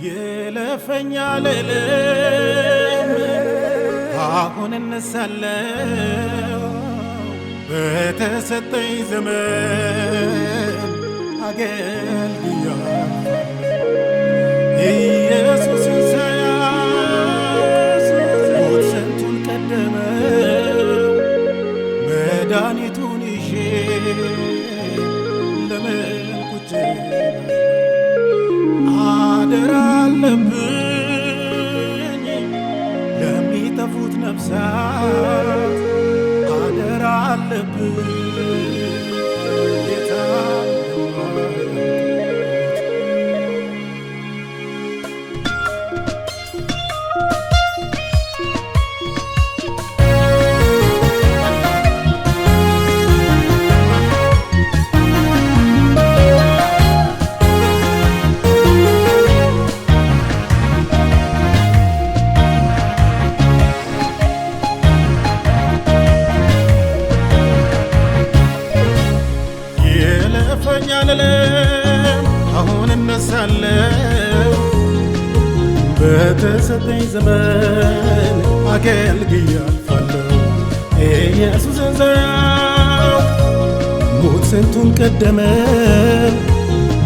የለፈኛ ለለም አሁን እነሳለሁ በተሰጠኝ ዘመን አገልግያለሁ ኢየሱስን ሳያስ ሞት ስንቱን ቀደመው መድኃኒቱን ይዤ ለምን ቁጭ አደራ አለብኝ ለሚጠፉት ነፍሳት አደራ አለብኝ ጌታ አሁን እነሳለሁ በተሰጠኝ ዘመን አገልግያለሁ ኢየሱስን ሳያውቅ ሞት ስንቱን ቀደመ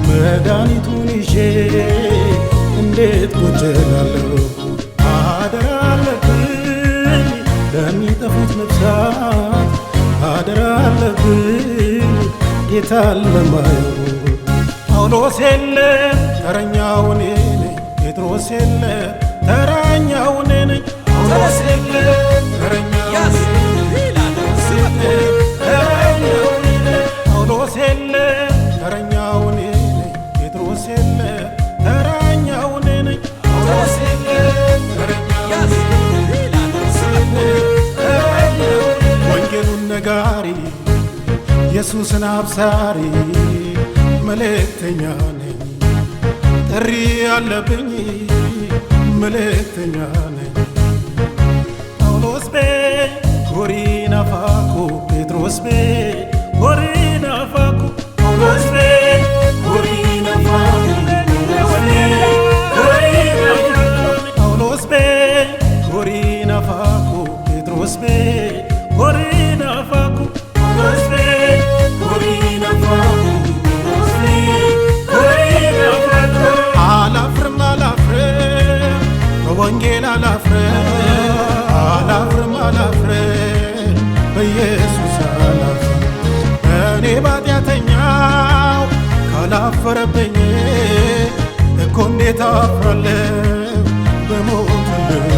መድኃኒቱን ይዤ እንዴት ቁጭ እላለሁ አደራ አለብኝ ለሚጠፉት ነፍሳት አደራ አለብኝ ጌታ ለማየው ጳውሎስ የለም ተረኛው እኔ ነኝ ጴጥሮስ የለም ተረኛው እኔ ነኝ ጳውሎስ የለም ተረኛው ጳውሎስ የለም ተረኛው እኔ ነኝ ጴጥሮስ የለም ተረኛው እኔ ነኝ ጳውሎስ የለም ተረኛው ወንጌሉን ነጋሪ ኢየሱስን አብሳሪ መልእክተኛ ነኝ ጥሪ አለብኝ መልእክተኛ ነኝ ጳውሎስ ቤ ጎሪና ፋኩ ጴጥሮስ ቤ ጎሪና ፋኩ ጳውሎስ ቤ ጎሪና ፋኩ ጳውሎስ ቤ ጎሪና ፋኩ ጴጥሮስ ቤ ጎሪና ፋኩ ጳውሎስ ቤ ጎሪና ፋኩ አላፍርም አላፍርም በወንጌል አላፍርም በኢየሱስ አላፍርም እኔ ባጢአተኛው ካላፈረብኝ እኮ እንዴት አፍራለሁ በሞትልኝ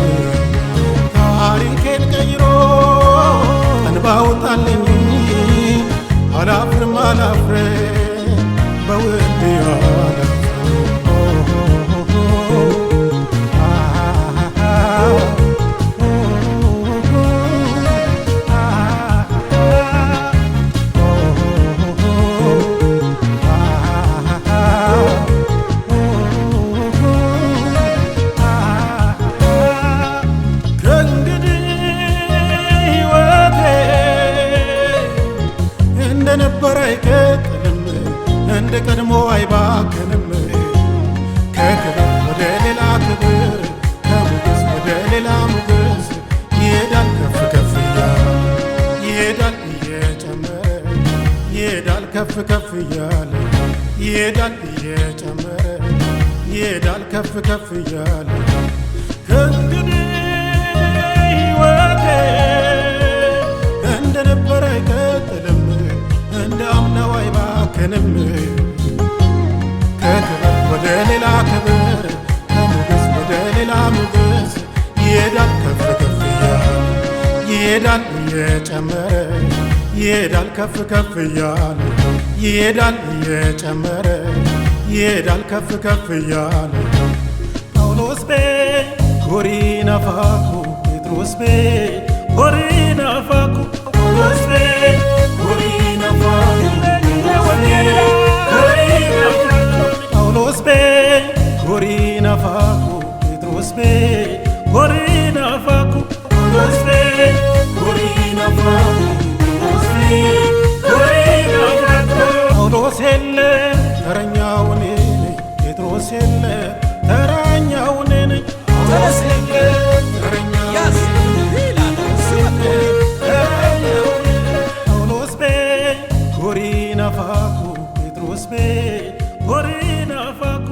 ታሪኬን ቀይሮ እንባውን ጣለኝ አላፍርም በውዴ እንደነበረ አይቀጥልም እንደ ቀድሞ አይባክንም ከክብር ወደ ሌላ ክብር ከሞገስ ወደ ሌላ ሞገስ ይሄዳል ከፍ ከፍ እያለ ይሄዳል እየጨመረ ይሄዳል ከፍ ከፍ እያለ ይሄዳል እየጨመረ ይሄዳል ከፍ ከፍ እያለ ከእንግዲህ ሕይወቴ እንደነበረ አይቀጥልም እንደ አምናው አይባክንም ከክብር ወደ ሌላ ክብር ከሞገስ ወደ ሌላ ሞገስ ይሄዳል ከፍ ከፍ እያለ ይሄዳል እየጨመረ ይሄዳል ከፍ ከፍ እያለ ይሄዳል እየጨመረ ይሄዳል ከፍ ከፍ እያለ ጳውሎስ ቤ ጎሪና ፋኩ ጴጥሮስ ቤ ጎሪና ፋኩ ጳውሎስ ቤ ጎሪና ፋኩ ጳውሎስ ቤ ጎሪና ፋኩ ጴጥሮስ ቤ ጎሪና ፋኩ ጳውሎስ ቤ ጎሪና ፋኩ ጳውሎስ የለም ተረኛው እኔ ነኝ ጴጥሮስ የለም ተረኛው ናፋኩ ጴጥሮስ ቤ ሆሪ ናፋኩ